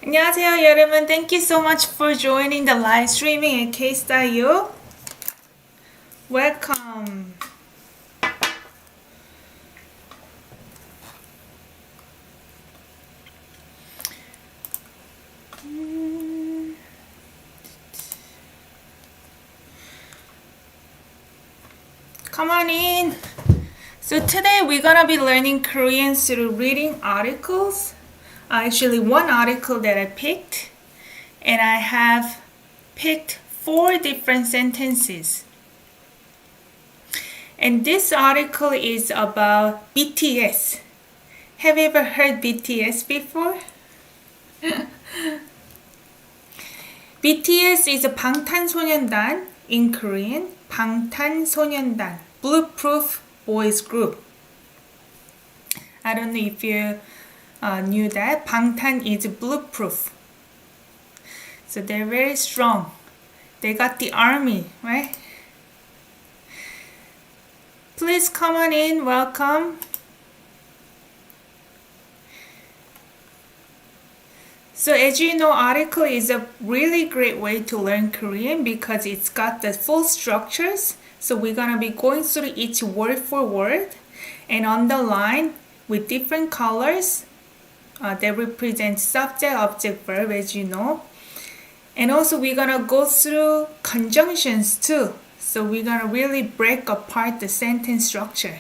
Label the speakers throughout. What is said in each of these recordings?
Speaker 1: 안녕하세요, 여러분. Thank you so much for joining the live streaming at KSTYLEyo. Welcome. Come on in. So today we're gonna be learning Korean through reading articles. Actually, one article that I picked, and I have picked 4 different sentences. And this article is about BTS. Have you ever heard BTS before? BTS is a 방탄소년단 in Korean. 방탄소년단, bulletproof boys group. I don't know if you knew that. 방탄 is bulletproof. So they're very strong. They got the army, right? Please come on in. Welcome. So as you know, article is a really great way to learn Korean because it's got the full structures. So we're gonna be going through each word for word and on the line with different colors that represent subject, object, verb, as you know. And also we're gonna go through conjunctions too. So we're gonna really break apart the sentence structure.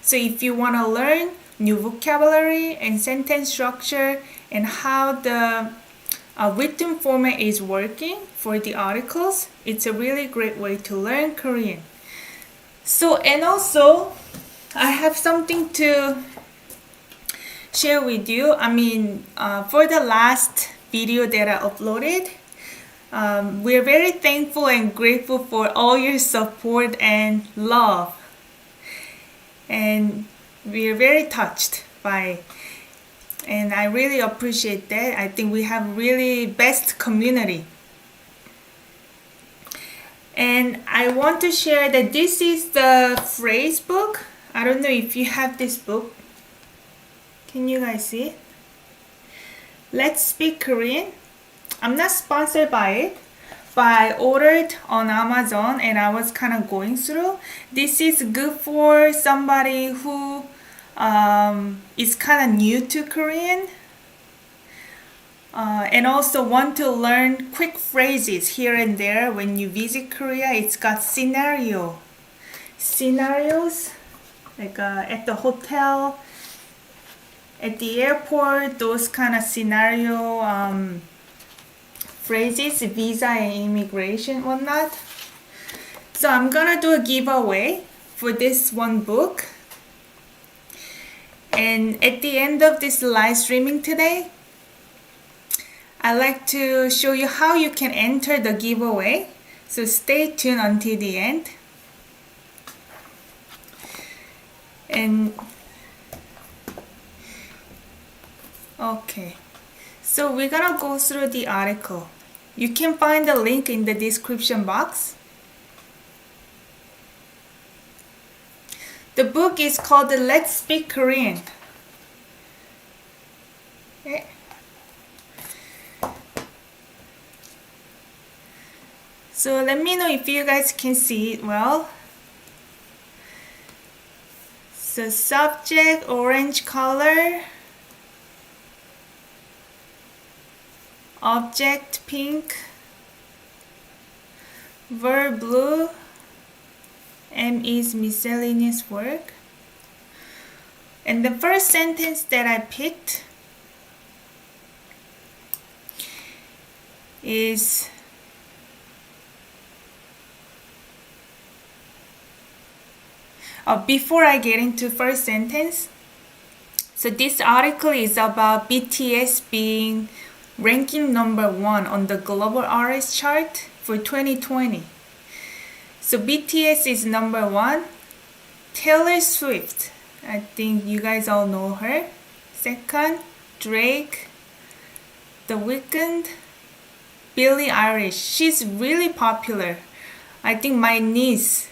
Speaker 1: So if you wanna learn new vocabulary and sentence structure and how the written format is working for the articles, it's a really great way to learn Korean. So, and also, I have something to share with you. For the last video that I uploaded, we're very thankful and grateful for all your support and love. And we're very touched by, and I really appreciate that. I think we have really best community. And I want to share that this is the phrase book. I don't know if you have this book. Can you guys see it? Let's Speak Korean. I'm not sponsored by it, but I ordered on Amazon and I was kind of going through. This is good for somebody who is kind of new to Korean and also want to learn quick phrases here and there when you visit Korea. It's got scenarios like at the hotel, at the airport, those kind of scenario phrases, visa and immigration, whatnot. So I'm gonna do a giveaway for this one book. And at the end of this live streaming today, I'd like to show you how you can enter the giveaway. So stay tuned until the end. And okay, so we're gonna go through the article. You can find the link in the description box. The book is called Let's Speak Korean. Okay. So let me know if you guys can see it well. So subject, orange color. Object, pink. Verb, blue. M is miscellaneous work. And the first sentence that I picked is before I get into first sentence, so this article is about BTS being ranking number 1 on the global artist chart for 2020. So BTS is number 1. Taylor Swift, I think you guys all know her. Second, Drake, The Weeknd, Billie Eilish. She's really popular. I think my niece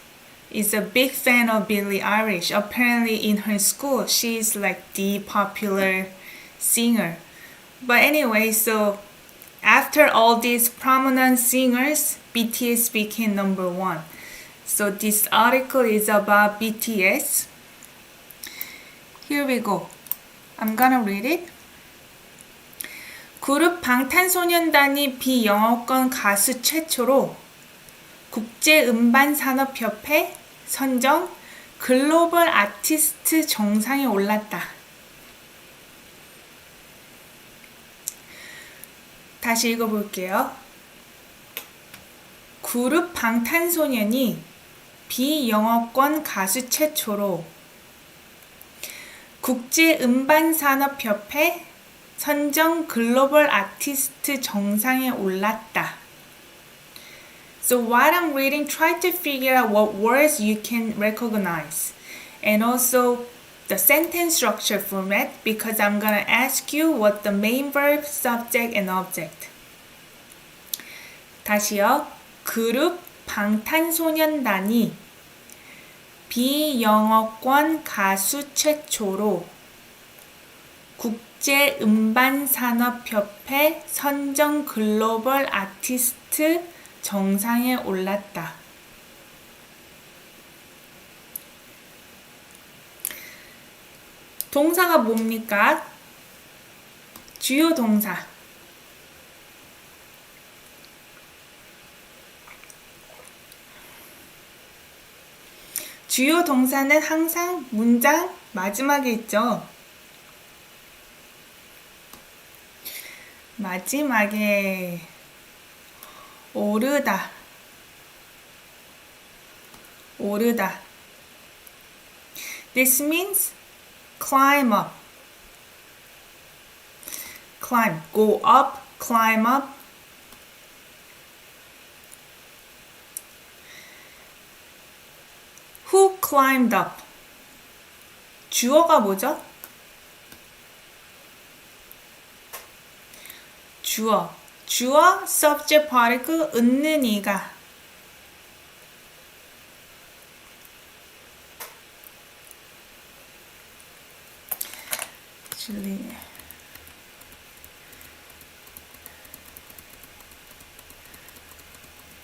Speaker 1: is a big fan of Billie Eilish. Apparently in her school, she's like the popular singer. But anyway, so after all these prominent singers, BTS became number one. So this article is about BTS. Here we go. I'm gonna read it. 그룹 방탄소년단이 비영어권 가수 최초로 국제음반산업협회 선정 글로벌 아티스트 정상에 올랐다. 다시 읽어볼게요. 그룹 방탄소년이 비영어권 가수 최초로 국제음반산업협회 선정 글로벌 아티스트 정상에 올랐다. So while I'm reading, try to figure out what words you can recognize. And also the sentence structure format, because I'm gonna ask you what the main verb, subject, and object. 다시요. 그룹 방탄소년단이 비영어권 가수 최초로 국제음반산업협회 선정 글로벌 아티스트 정상에 올랐다. 동사가 뭡니까? 주요 동사. 주요 동사는 항상 문장 마지막에 있죠. 마지막에 오르다, 오르다. This means climb up, climb, go up, climb up. Who climbed up? 주어가 뭐죠? 주어, subject particle, 있는 이가.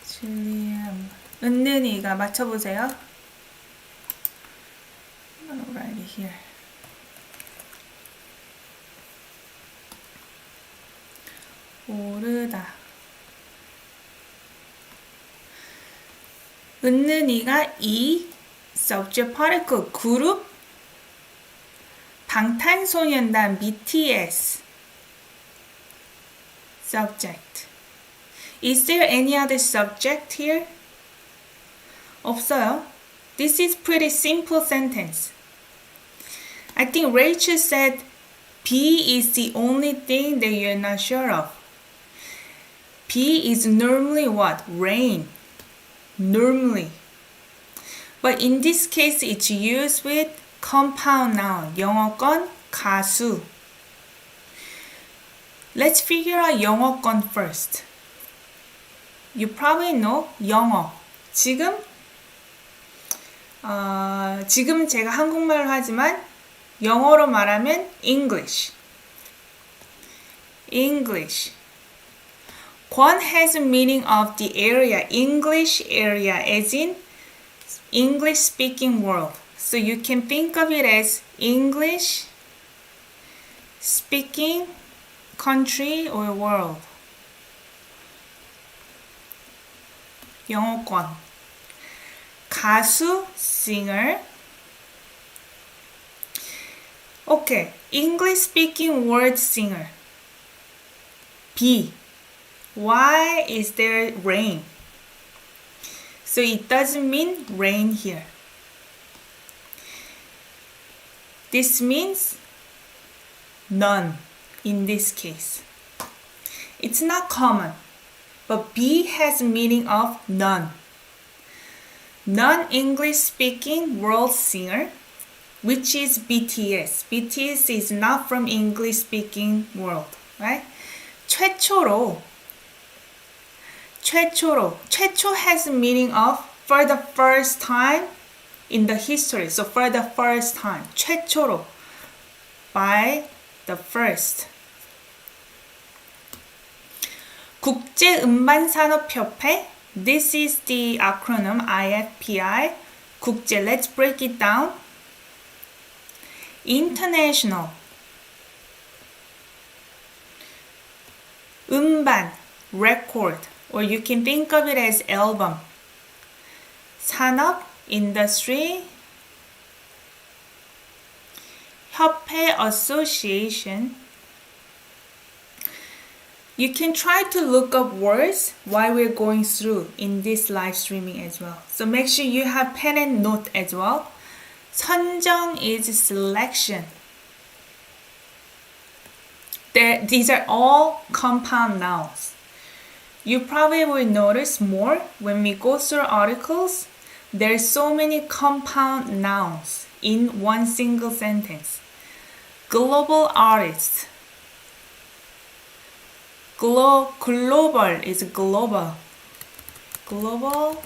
Speaker 1: 줄리엄, 있는 이가. 맞춰보세요. Right here. 오르다. 있는 이가 이 subject particle 그룹 방탄소년단 BTS subject. Is there any other subject here? 없어요. This is pretty simple sentence. I think Rachel said B is the only thing that you're not sure of. B is normally what? Rain. Normally. But in this case, it's used with compound noun. 영어권 가수. Let's figure out 영어권 first. You probably know 영어. 지금 제가 한국말을 하지만 영어로 말하면 English. English. 권 has a meaning of the area, English area, as in English speaking world. So you can think of it as English speaking country or world. 영어권. 가수, singer. Okay, English speaking world singer. B. Why is there rain? So it doesn't mean rain here. This means none in this case. It's not common, but B has a meaning of none. Non-English speaking world singer, which is BTS. BTS is not from English speaking world, right? 최초로. 최초 has a meaning of for the first time in the history. So for the first time. 최초로. By the first. 국제음반산업협회. This is the acronym IFPI. 국제. Let's break it down. International. 음반, record, or you can think of it as album. 산업, industry. 협회, association. You can try to look up words while we're going through in this live streaming as well. So make sure you have pen and note as well. 선정 is selection. These are all compound nouns. You probably will notice more when we go through articles. There's so many compound nouns in one single sentence. Global artist. Global is global. Global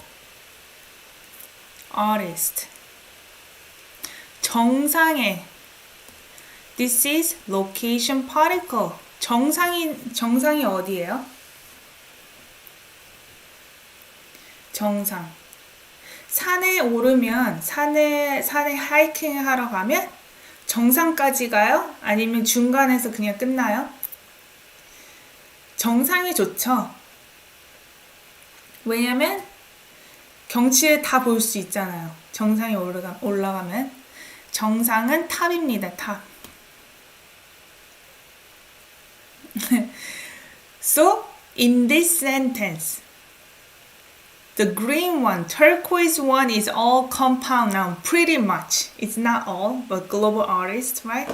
Speaker 1: artist. 정상의. This is location particle. 정상이 어디예요? 정상. 산에 오르면 산에 하이킹 하러 가면 정상까지 가요? 아니면 중간에서 그냥 끝나요? 정상이 좋죠. 왜냐면 경치를 다 볼 수 있잖아요. 정상에 올라가면. 정상은 탑입니다. 탑. So, in this sentence, the green one, turquoise one is all compound noun, pretty much. It's not all, but global artist, right?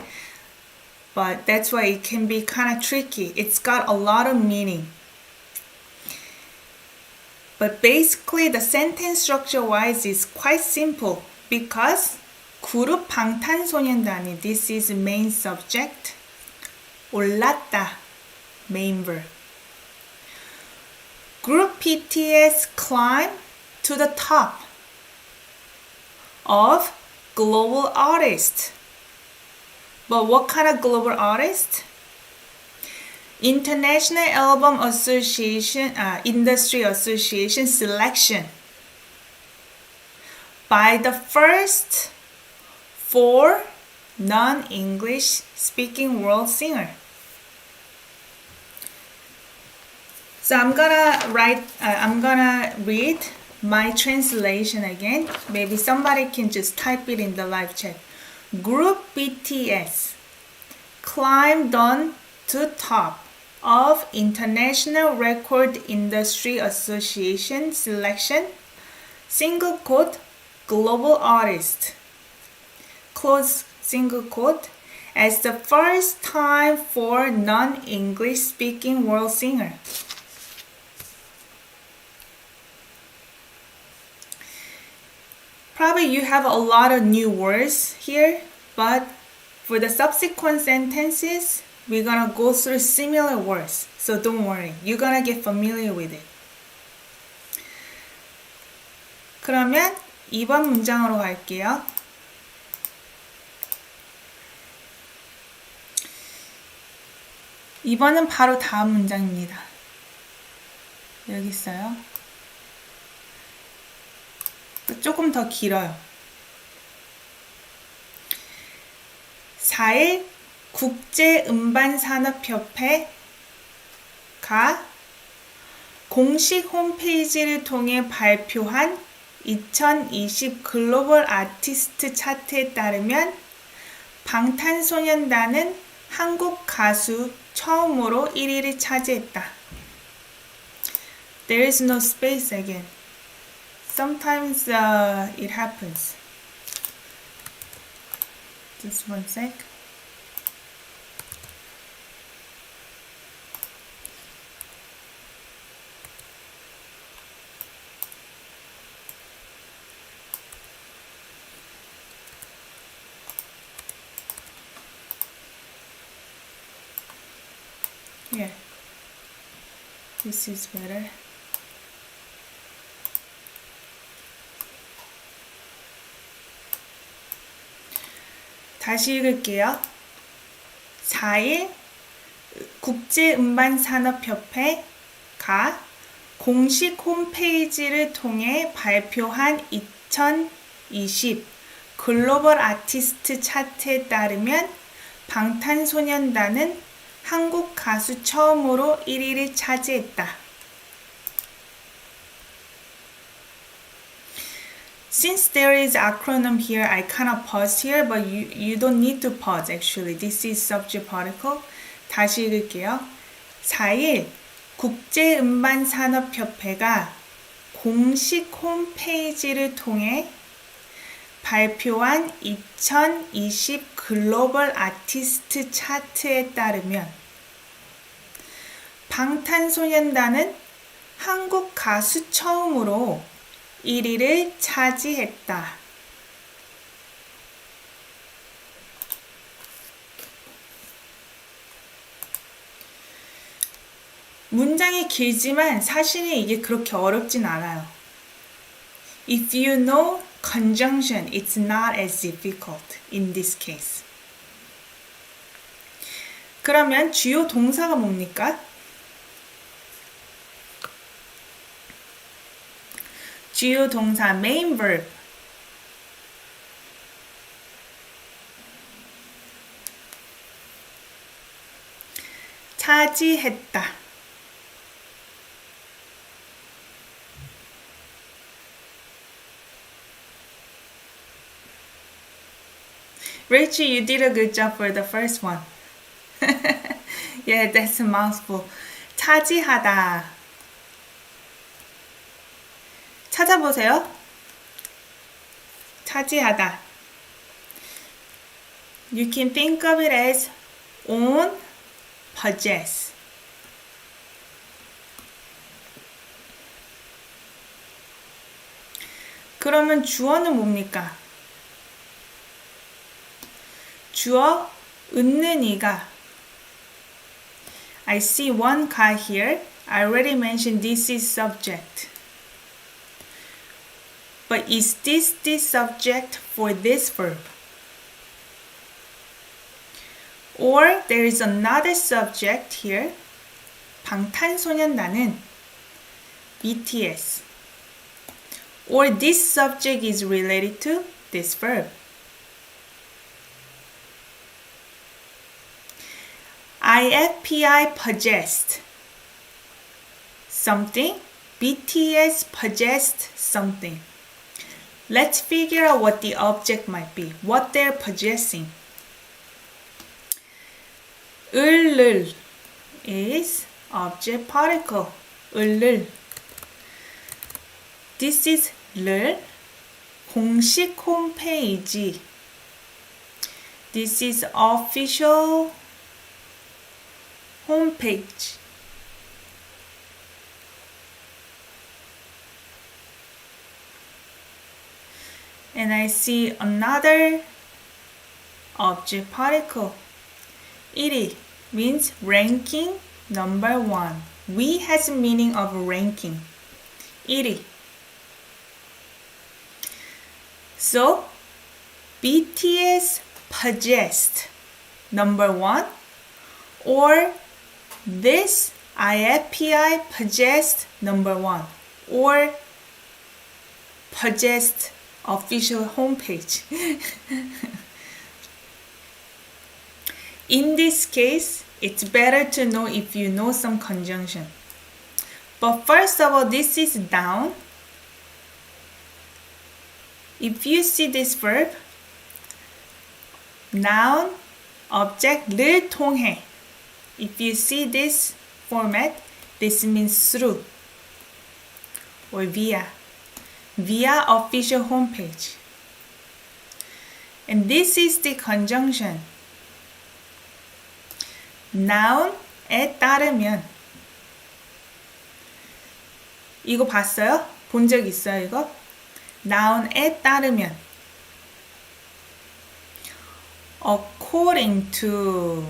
Speaker 1: But that's why it can be kind of tricky. It's got a lot of meaning. But basically, the sentence structure-wise is quite simple because 그룹 방탄소년단이, this is main subject. 올랐다, main verb. Group BTS climbed to the top of global artist. But what kind of global artist? International Album Association, Industry Association selection by the first 4 non-English speaking world singer. So I'm gonna read my translation again. Maybe somebody can just type it in the live chat. Group BTS climbed on to top of International Record Industry Association selection, single quote, global artist, close single quote, as the first time for non-English speaking world singer. Probably you have a lot of new words here, but for the subsequent sentences, we're gonna go through similar words. So don't worry, you're gonna get familiar with it. 그러면 2번 문장으로 갈게요. 2번은 바로 다음 문장입니다. 여기 있어요. 조금 더 길어요. 4일 국제음반산업협회가 공식 홈페이지를 통해 발표한 2020 글로벌 아티스트 차트에 따르면 방탄소년단은 한국 가수 처음으로 1위를 차지했다. There is no space again. Sometimes it happens. Just one sec. Here. This is better. 다시 읽을게요. 4일 국제음반산업협회가 공식 홈페이지를 통해 발표한 2020 글로벌 아티스트 차트에 따르면 방탄소년단은 한국 가수 처음으로 1위를 차지했다. Since there is acronym here, I kind of paused here, but you don't need to pause actually. This is subject particle. 다시 읽을게요. 4일 국제음반산업협회가 공식 홈페이지를 통해 발표한 2020 글로벌 아티스트 차트에 따르면 방탄소년단은 한국 가수 처음으로 1위를 차지했다. 문장이 길지만 사실은 이게 그렇게 어렵진 않아요. If you know conjunction, it's not as difficult in this case. 그러면 주요 동사가 뭡니까? 주요 동사 main verb. 차지했다. Rachel, you did a good job for the first one. Yeah, that's a mouthful. 차지하다. 찾아보세요. 차지하다. You can think of it as own, possess. 그러면 주어는 뭡니까? 주어, 웃는 이가. I see one guy here. I already mentioned this is subject. But is this the subject for this verb? Or there is another subject here. 방탄소년단은 BTS. Or this subject is related to this verb. IFPI possessed something. BTS possessed something. Let's figure out what the object might be. What they're possessing. 을을 is object particle. 을을. This is 를. 공식 홈페이지. This is official homepage. And I see another object particle. 1위 means ranking number 1. We has a meaning of ranking. 1위. So, BTS possessed number 1, or this IFPI possessed number 1, or possessed official homepage. In this case, it's better to know if you know some conjunction. But first of all, this is noun. If you see this verb, noun, object를 통해. If you see this format, this means through or via official homepage. And this is the conjunction. noun에 따르면. 이거 봤어요? 본 적 있어요, 이거? noun에 따르면. according to.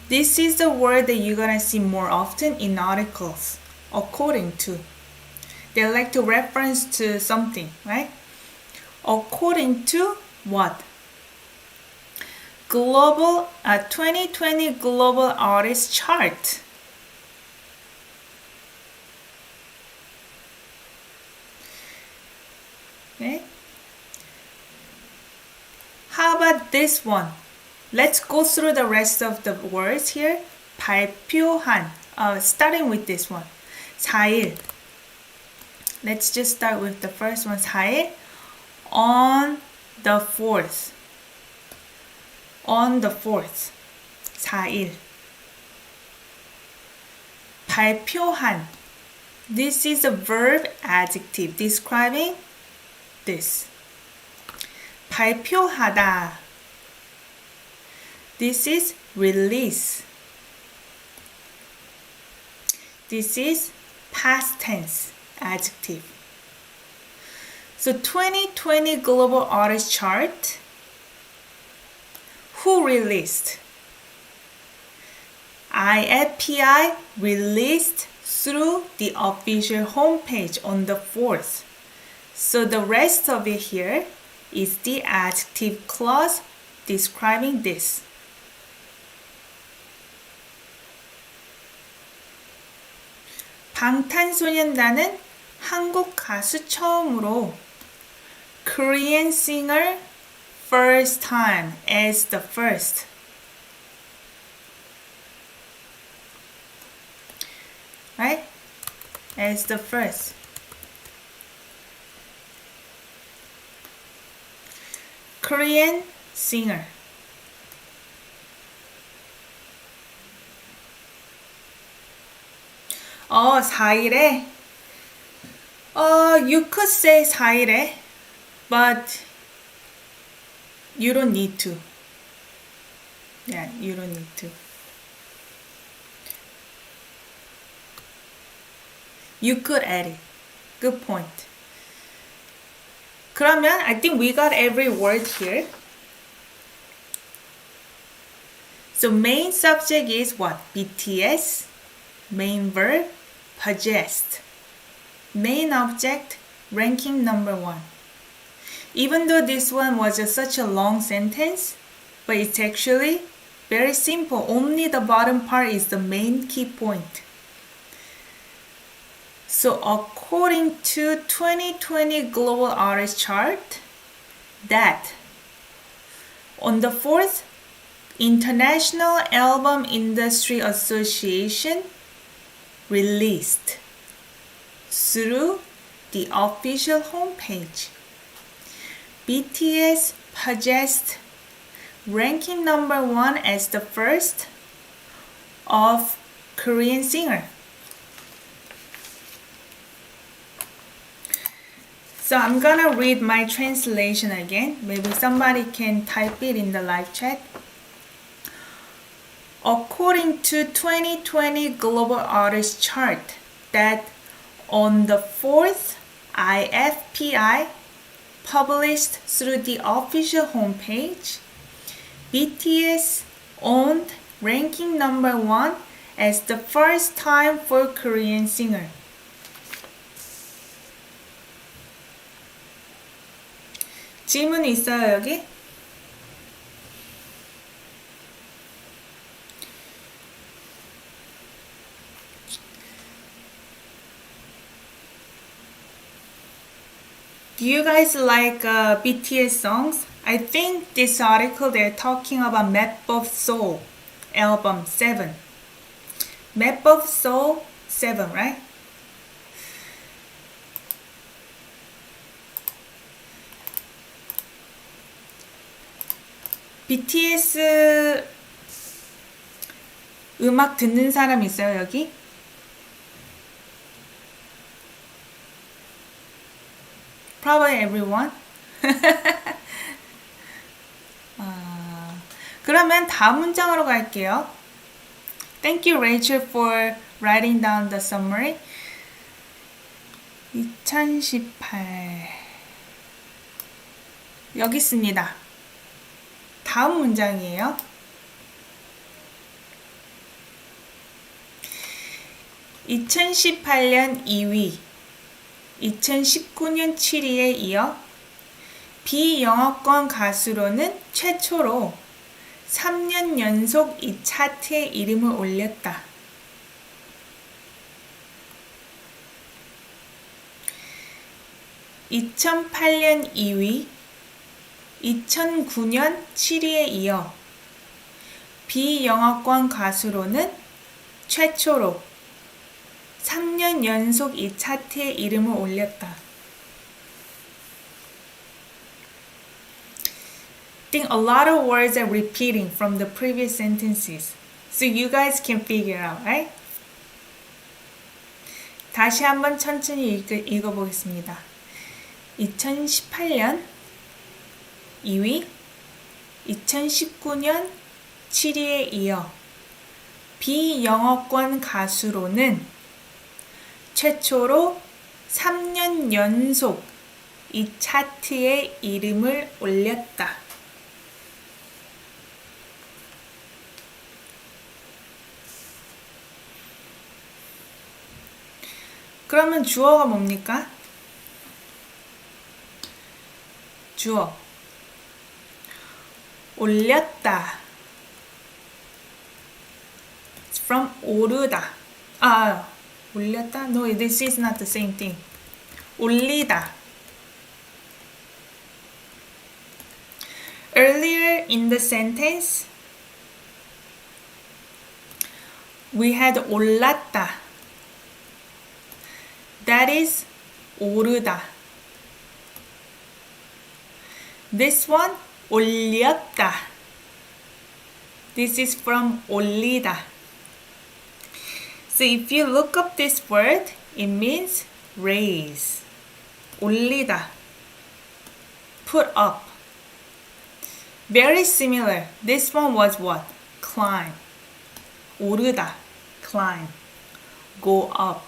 Speaker 1: This is the word that you're gonna see more often in articles. According to. They like to reference to something, right? According to what? Global 2020 Global Artist Chart. about this one? Let's go through the rest of the words here. 발표한. Starting with this one. 4일. Let's just start with the first one. 4일. On the 4th. On the 4th. 4일. 발표한. This is a verb adjective describing this. 발표하다. This is release. This is past tense adjective. So 2020 Global Artist Chart. Who released? IFPI released through the official homepage on the 4th. So the rest of it here is the adjective clause describing this. 방탄소년단은 한국 가수 처음으로 Korean singer first time as the first. Right? As the first. Korean singer. 어, 4일에? You could say 4일에, but you don't need to. Yeah, you don't need to. You could add it. Good point. 그러면 I think we got every word here. So main subject is what? BTS. Main verb, possessed. Main object, ranking number 1. Even though this one was such a long sentence, but it's actually very simple. Only the bottom part is the main key point. So according to 2020 Global Artist Chart, that on the 4th, International Album Industry Association released through the official homepage. BTS possessed ranking number 1 as the first of Korean singer. So I'm gonna read my translation again. Maybe somebody can type it in the live chat. According to 2020 Global Artist Chart, that on the 4th, IFPI published through the official homepage, BTS owned ranking number 1 as the first time for Korean singer. 질문 있어요, 여기? Do you guys like BTS songs? I think this article they're talking about Map of Soul album 7. Map of Soul 7, right? BTS 음악 듣는 사람 있어요, 여기? Probably everyone. 그러면 다음 문장으로 갈게요. Thank you, Rachel, for writing down the summary. 2018 여기 있습니다. 다음 문장이에요. 2018년 2위, 2019년 7위에 이어 비영어권 가수로는 최초로 3년 연속 이 차트에 이름을 올렸다. 2008년 2위, 2009년 7위에 이어 비영어권 가수로는 최초로 3년 연속 이 차트에 이름을 올렸다. I think a lot of words are repeating from the previous sentences. So you guys can figure out, right? 다시 한번 천천히 읽어보겠습니다. 2018년 2위, 2019년 7위에 이어 비영어권 가수로는 최초로 3년 연속 이 차트에 이름을 올렸다. 그러면 주어가 뭡니까? 주어. 올렸다. It's from 오르다. 올렸다? No, this is not the same thing. 올리다. Earlier in the sentence, we had 올랐다. That is 오르다. This one, 올렸다. This is from 올리다. So if you look up this word, it means raise. 올리다. Put up. Very similar. This one was what? Climb. 오르다. Climb. Go up.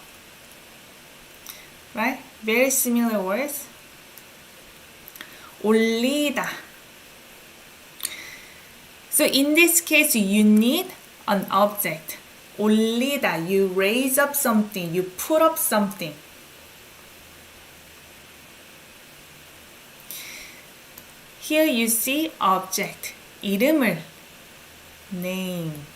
Speaker 1: Right? Very similar words. 올리다. So in this case, you need an object. 올리다. You raise up something. You put up something. Here you see object. 이름을. Name.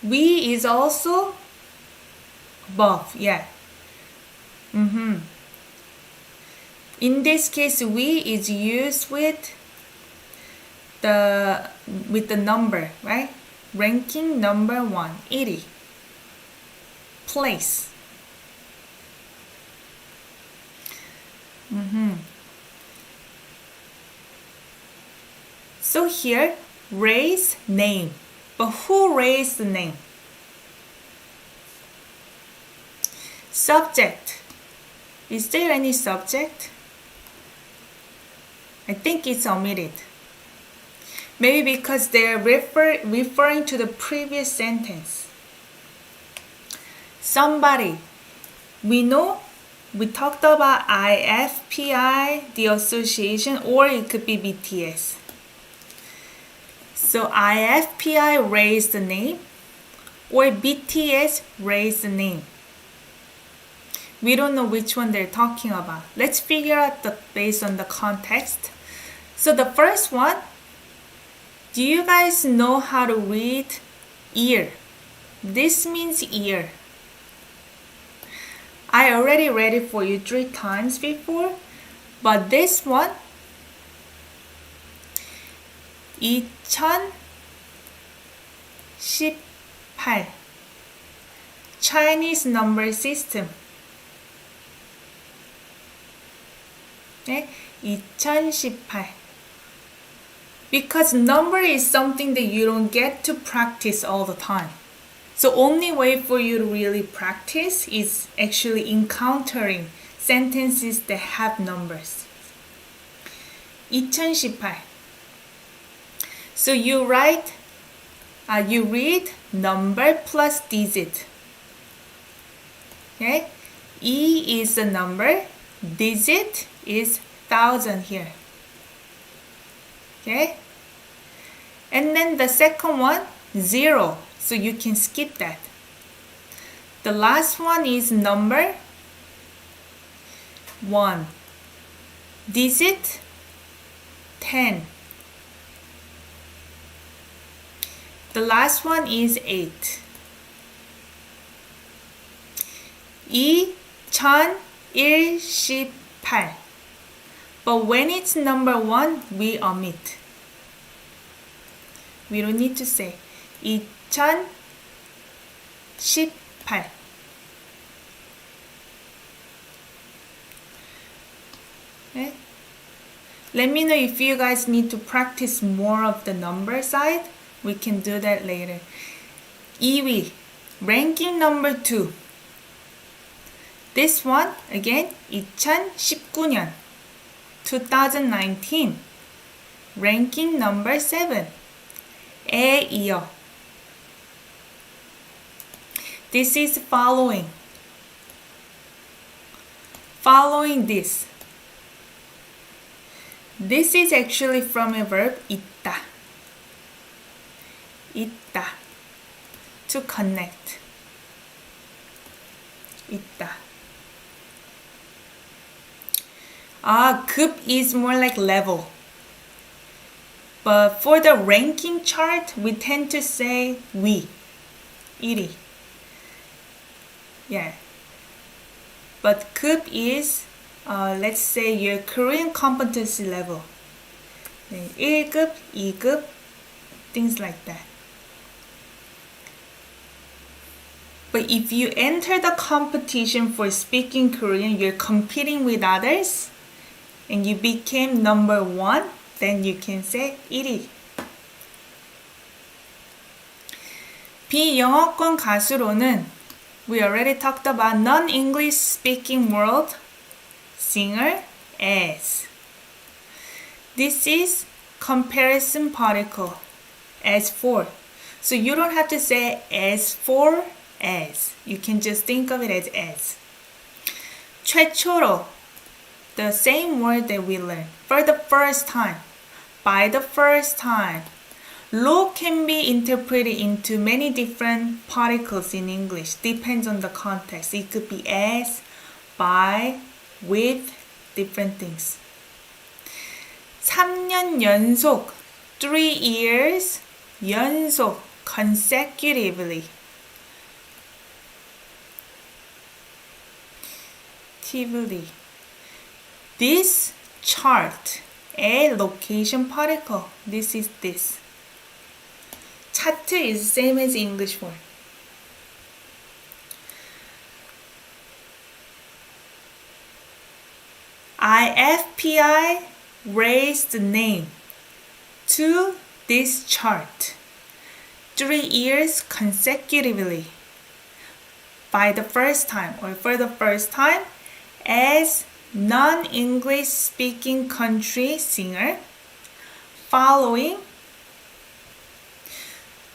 Speaker 1: We is also above, yeah. In this case, we is used with the number, right? Ranking number 1, 80. Place. So here, raise name. But who raised the name? Subject. Is there any subject? I think it's omitted. Maybe because they're referring to the previous sentence. Somebody. We know we talked about IFPI, the association, or it could be BTS. So IFPI raised the name, or BTS raised the name. We don't know which one they're talking about. Let's figure out based on the context. So the first one, do you guys know how to read ear? This means ear. I already read it for you 3 times before, but this one, 2018 Chinese number system. Okay? 2018. Because number is something that you don't get to practice all the time. So only way for you to really practice is actually encountering sentences that have numbers. 2018. So you read number plus digit. Okay? E is the number, digit is 1000 here. Okay? And then the second one, 0. So you can skip that. The last one is number 1. Digit 10. The last one is 8. E 2018. But when it's number 1, we omit. We don't need to say 2018. Okay? Let me know if you guys need to practice more of the number side. We can do that later. 2위, ranking number 2. This one, again, 2019. 2019. ranking number 7. 에 이어. This is following. Following this. This is actually from a verb 있다. 있다. To connect. 있다. 급 is more like level. But for the ranking chart, we tend to say 위. 1위. Yeah. But 급 is, let's say your Korean competency level. 1급, 2급, things like that. But if you enter the competition for speaking Korean, you're competing with others, and you became number 1, then you can say 1위. 비영어권 가수로는 we already talked about non-English speaking world singer as. This is comparison particle as for. So you don't have to say as for as. You can just think of it as. 최초로, the same word that we learned. For the first time. By the first time. 로 can be interpreted into many different particles in English. Depends on the context. It could be as, by, with, different things. 3년 연속, 3 years, 연속, consecutively. This chart, a location particle. This is this. 차트 is same as English word. IFPI raised the name to this chart 3 years consecutively by the first time or for the first time as non-English speaking country singer following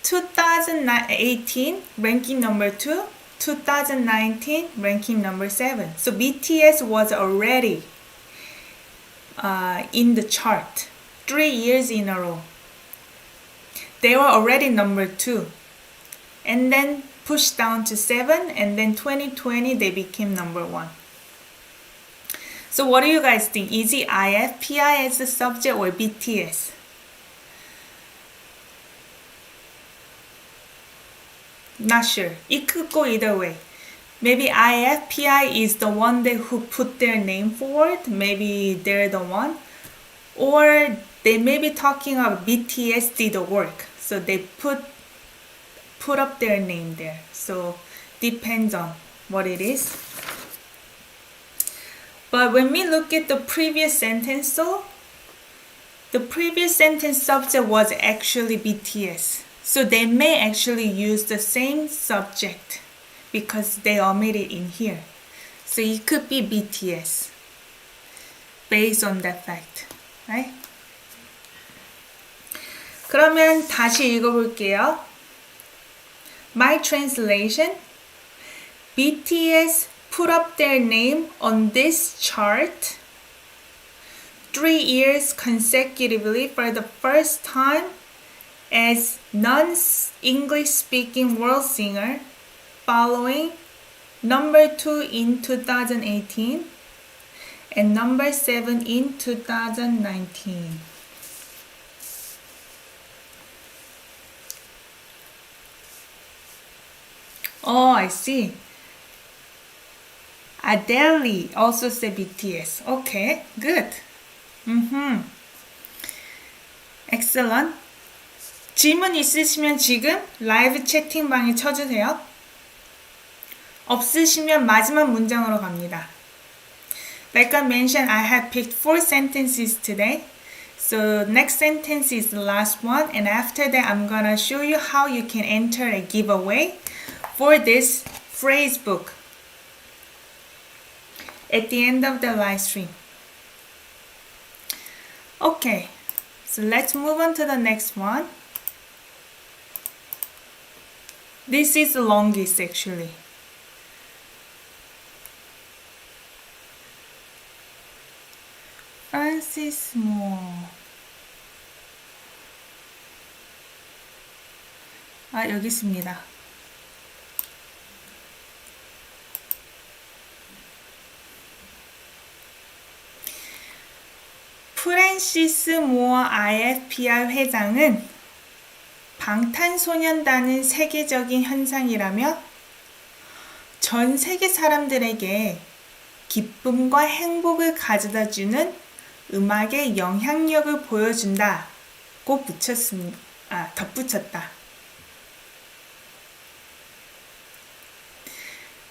Speaker 1: 2018 ranking number 2, 2019 ranking number 7. So BTS was already in the chart 3 years in a row. They were already number 2 and then pushed down to 7, and then 2020 they became number 1. So what do you guys think? Is it IFPI as the subject or BTS? Not sure. It could go either way. Maybe IFPI is the one who put their name forward. Maybe they're the one. Or they may be talking about BTS did the work. So they put up their name there. So depends on what it is. But when we look at the previous sentence, so the previous sentence subject was actually BTS. So they may actually use the same subject because they omitted in here. So it could be BTS based on that fact, right? 그러면 다시 읽어볼게요. My translation. BTS put up their name on this chart 3 years consecutively for the first time as non-English speaking world singer following number 2 in 2018 and number 7 in 2019. Oh, I see. Adele also say BTS. Okay, good. Excellent. 질문 있으시면 지금 라이브 채팅방에 쳐주세요. 없으시면 마지막 문장으로 갑니다. Like I mentioned, I have picked 4 sentences today. So next sentence is the last one, and after that I'm gonna show you how you can enter a giveaway for this phrase book at the end of the live stream. Okay, so let's move on to the next one. This is the longest actually. Francis Moore. 여기 있습니다. 프랜시스 모어 IFPR 회장은 방탄소년단은 세계적인 현상이라며 전 세계 사람들에게 기쁨과 행복을 가져다주는 음악의 영향력을 보여준다고 덧붙였다.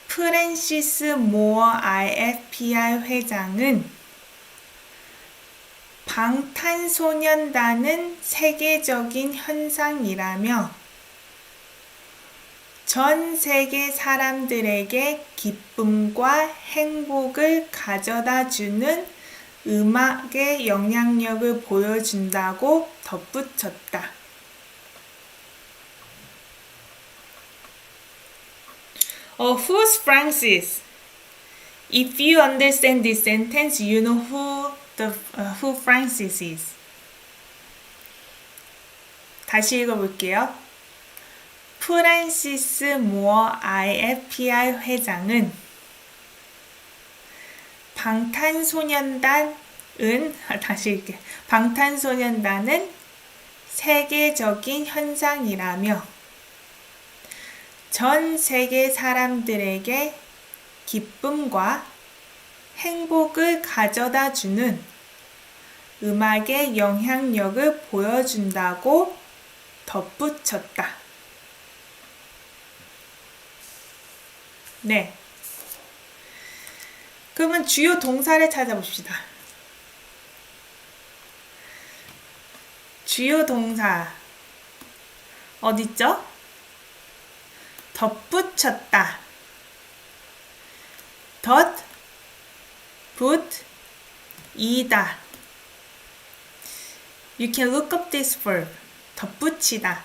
Speaker 1: 프랜시스 모어 IFPR 회장은 방탄소년단은 세계적인 현상이라며 전 세계 사람들에게 기쁨과 행복을 가져다주는 음악의 영향력을 보여준다고 덧붙였다. Who's Francis? If you understand this sentence, you know who Francis is. 다시 읽어볼게요. 프란시스 모어 IFPR 회장은 방탄소년단은 세계적인 현상이라며 전 세계 사람들에게 기쁨과 행복을 가져다주는 음악의 영향력을 보여준다고 덧붙였다. 네. 그러면 주요 동사를 찾아봅시다. 주요 동사 어딨죠? 덧붙였다. 이다. You can look up this verb. 덧붙이다.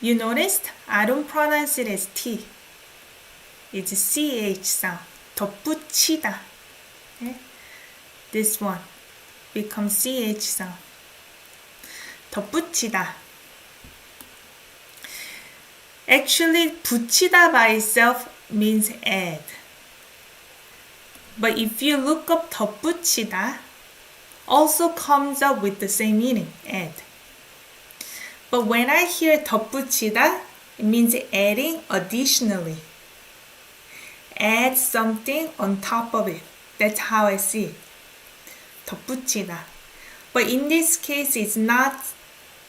Speaker 1: You noticed? I don't pronounce it as T. It's CH sound. 덧붙이다. Okay? This one becomes CH sound. 덧붙이다. Actually, 붙이다 by itself means add. But if you look up 덧붙이다, also comes up with the same meaning, add. But when I hear 덧붙이다, it means adding additionally. Add something on top of it. That's how I see it. 덧붙이다. But in this case, it's not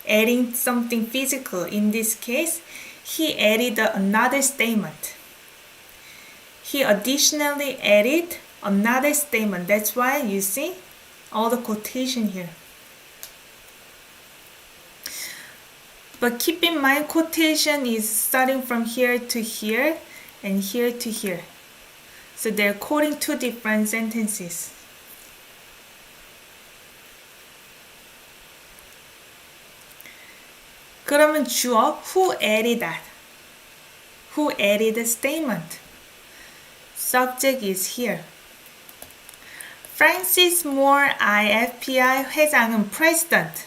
Speaker 1: adding something physical. In this case, he added another statement. He additionally added another statement. That's why you see all the quotation here. But keep in mind, quotation is starting from here to here and here to here. So they're quoting two different sentences. 그러면 주어, who added that? Who added the statement? Subject is here. Francis Moore IFPI 회장은 president.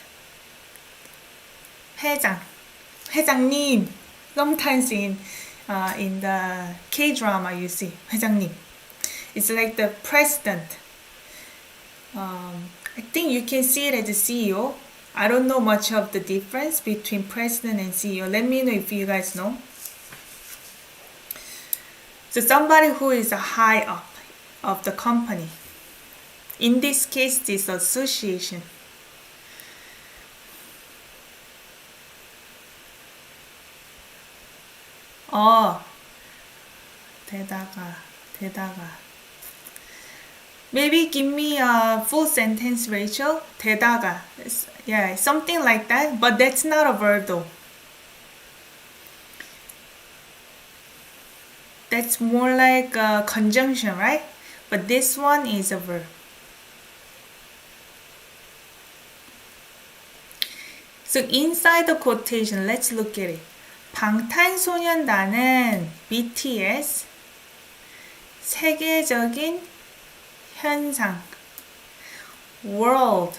Speaker 1: 회장님. Sometimes in the K-drama you see 회장님. It's like the president. I think you can see it as a CEO. I don't know much of the difference between president and CEO. Let me know if you guys know. So somebody who is high up of the company. In this case, this association. 되다가. Maybe give me a full sentence, Rachel. 되다가. Yeah, something like that, but that's not a verb though. That's more like a conjunction, right? But this one is a verb. So inside the quotation, let's look at it. 방탄소년단은 BTS 세계적인 현상 world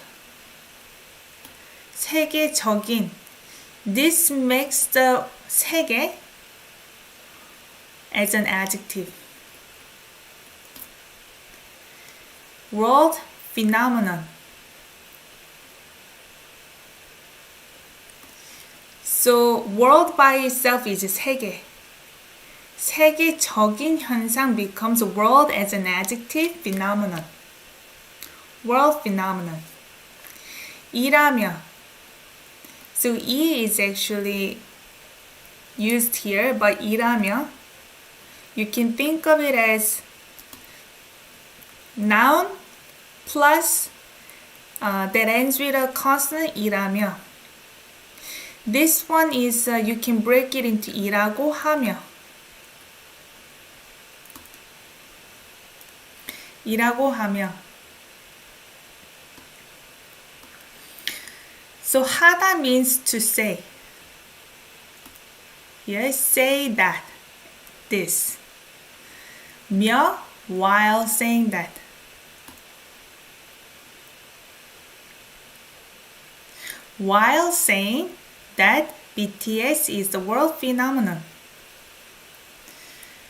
Speaker 1: 세계적인 This makes the 세계 as an adjective. World phenomenon. So world by itself is 세계. 세계적인 현상 becomes world as an adjective phenomenon. World phenomenon. 이라며. So 이 is actually used here, but 이라며, you can think of it as noun plus that ends with a consonant 이라며. This one is you can break it into 이라고 하며. 이라고 하며. So 하다 means to say. Yes, say that. This. 며, while saying that. While saying that BTS is the world phenomenon.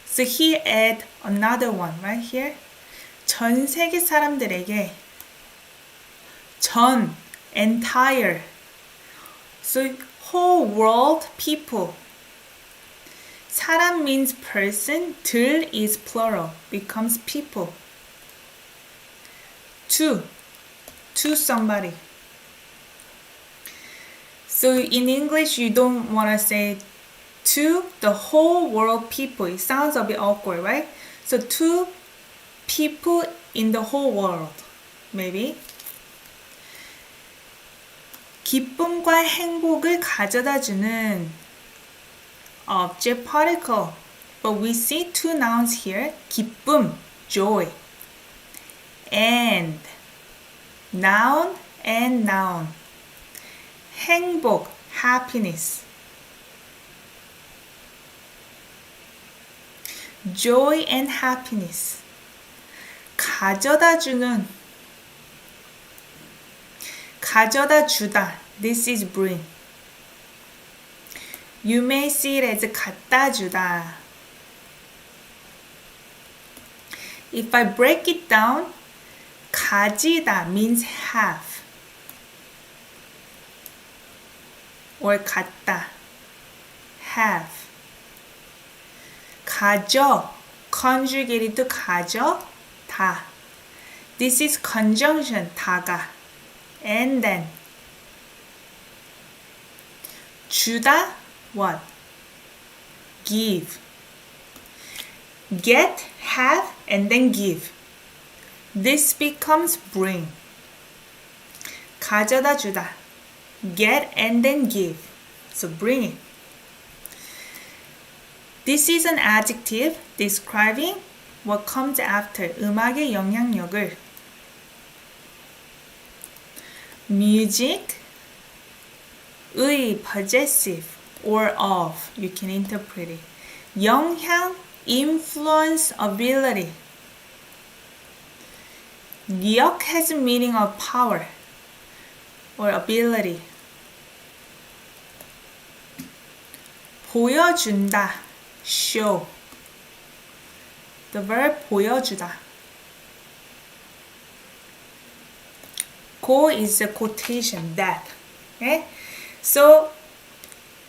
Speaker 1: So he add another one right here. 전 세계 사람들에게 전, entire. So whole world people. 사람 means person, 들 is plural, becomes people. To somebody. So in English, you don't want to say to the whole world people. It sounds a bit awkward, right? So to people in the whole world, maybe. 기쁨과 행복을 가져다주는 object particle. But we see two nouns here. 기쁨, joy. And noun and noun. 행복, happiness. Joy and happiness. 가져다주는, 가져다주다. This is bring. You may see it as 갖다주다. If I break it down, 가지다 means have. Or 갖다, have. 가져, conjugated to 가져, 다. This is conjunction, 다가. And then. 주다, what? Give. Get, have, and then give. This becomes bring. 가져다 주다. Get and then give. So bring it. This is an adjective describing what comes after. 음악의 영향력을. Music, 의, possessive, or of. You can interpret it. 영향, influence, ability. 력 has a meaning of power or ability. 보여준다, show. The verb 보여주다. 고 is a quotation, that. Okay? So,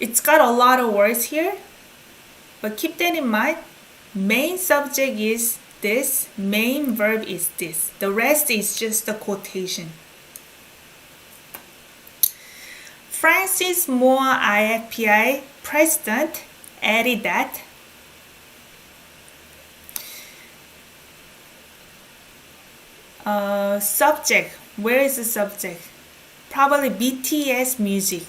Speaker 1: it's got a lot of words here, but keep that in mind. Main subject is this, main verb is this. The rest is just the quotation. Francis Moore IFPI president added that subject, where is the subject? Probably BTS music.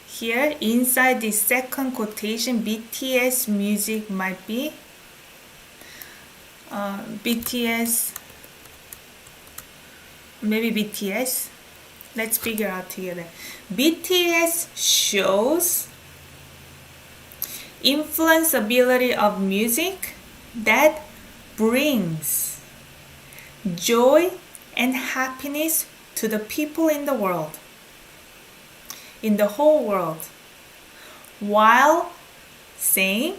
Speaker 1: Here inside the second quotation, BTS music might be BTS, maybe BTS. Let's figure out together. BTS shows influence ability of music that brings joy and happiness to the people in the world, in the whole world, while saying,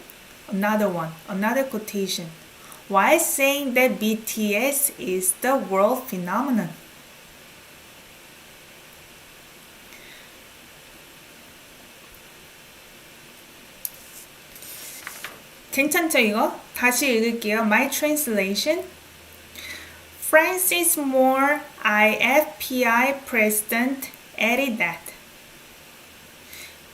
Speaker 1: another quotation, while saying that BTS is the world phenomenon. 괜찮죠 이거? 다시 읽을게요. My translation. Francis Moore IFPI president added that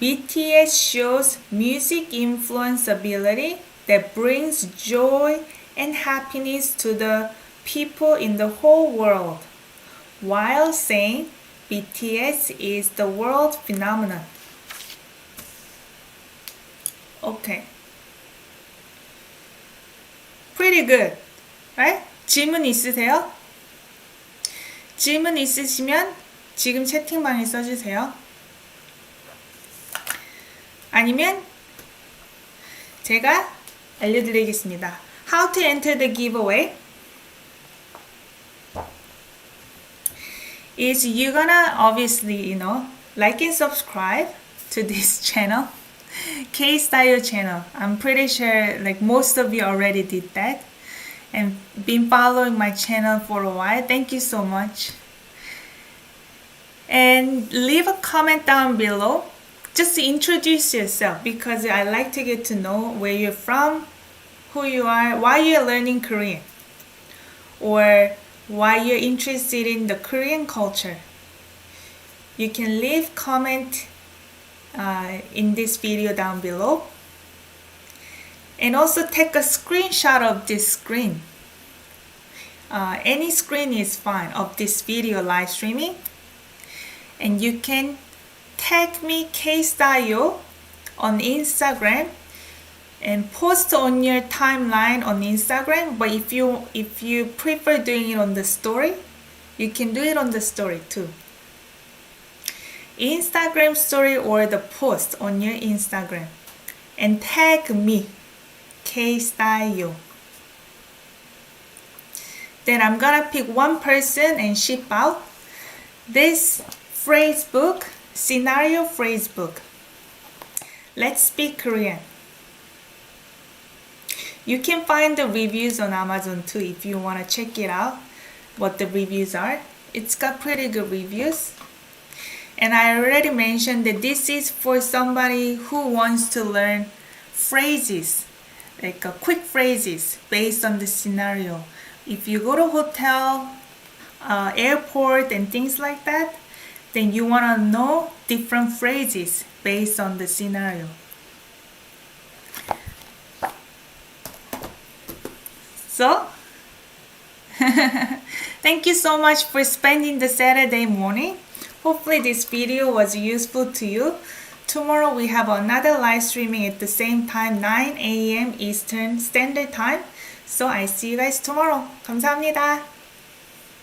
Speaker 1: BTS shows music influence ability that brings joy and happiness to the people in the whole world, while saying BTS is the world phenomenon. Okay. Pretty good, right? 질문 있으세요? 질문 있으시면 지금 채팅방에 써주세요. 아니면 제가 알려드리겠습니다. How to enter the giveaway is you're gonna obviously, like and subscribe to this channel. KSTYLEYO channel. I'm pretty sure like most of you already did that and been following my channel for a while. Thank you so much. And leave a comment down below. Just introduce yourself because I like to get to know where you're from, who you are, why you're learning Korean, or why you're interested in the Korean culture. You can leave comment in this video down below, and also take a screenshot of this screen. Any screen is fine of this video live streaming, and you can tag me KSTYLEYO on Instagram and post on your timeline on Instagram. But if you prefer doing it on the story, you can do it on the story too. Instagram story or the post on your Instagram and tag me KSTYLEYO. Then I'm gonna pick one person and ship out this phrase book, scenario phrase book. Let's speak Korean. You can find the reviews on Amazon too if you want to check it out, what the reviews are. It's got pretty good reviews. And I already mentioned that this is for somebody who wants to learn phrases, like quick phrases based on the scenario. If you go to hotel, airport and things like that, then you want to know different phrases based on the scenario. So, thank you so much for spending the Saturday morning. Hopefully this video was useful to you. Tomorrow we have another live streaming at the same time, 9 a.m. Eastern Standard Time. So I see you guys tomorrow. 감사합니다.